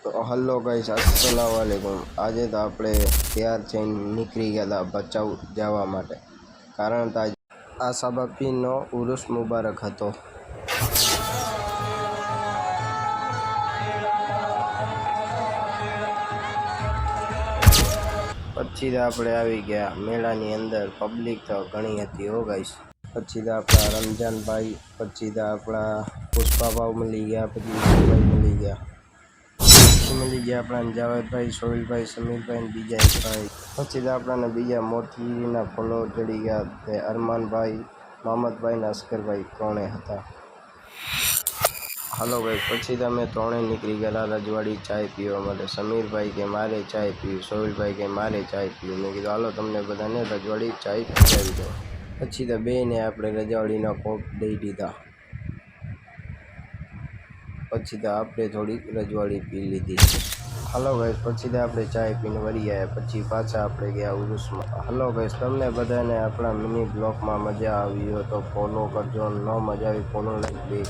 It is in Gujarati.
તો હલો ગાઈસ, अस्सलाम वालेकुम। આજે તો આપણે તૈયાર થઈને નીકળી ગયા હતા ભચાઉ જવા માટે, કારણ કે આ સાબાપીનો ઉરુસ મુબારક હતો। પછી તો આપણે આવી ગયા મેળાની અંદર। પબ્લિક તો ઘણી હતી હો ગાઈસ। પછી તો આપણા રમજાનભાઈ, પછી તો આપણા પુષ્પાભાવ મળી ગયા, પછી વિષ્ણુભાઈ મળી ગયા, મળી ગયા આપણા જાવેદભાઈ, સોહિલભાઈ, સમીરભાઈ, બીજા એક ભાઈ। પછી તો આપણાને બીજા મોતીના ફોલો ચડી ગયા તે અરમાનભાઈ, મોહમ્મદભાઈ ને અસ્કરભાઈ ત્રણે હતા। હાલો ભાઈ, પછી તો અમે ત્રણે નીકળી ગયા રજવાડી ચાય પીવા માટે। સમીરભાઈ કે મારે ચાય પીવી, સોહિલભાઈ કે મારે ચાય પીવી। મેં કીધું હાલો તમને બધાને રજવાડી ચાય પીવડાવી દો। પછી તો બેને આપણે રજવાડીના કોપ દઈ દીધા। પછી તો આપણે થોડીક રજવાડી પી લીધી। હાલો ગાઈસ, પછી તો આપણે ચાય પીને વળી આવ્યા। પછી પાછા આપણે ગયા ઉરુસમાં। હાલો ગાઈસ, તમને બધાને આપણા મિની બ્લોગમાં મજા આવી હોય તો ફોલો કરજો, ન મજા આવી ફોલો લાઈક બે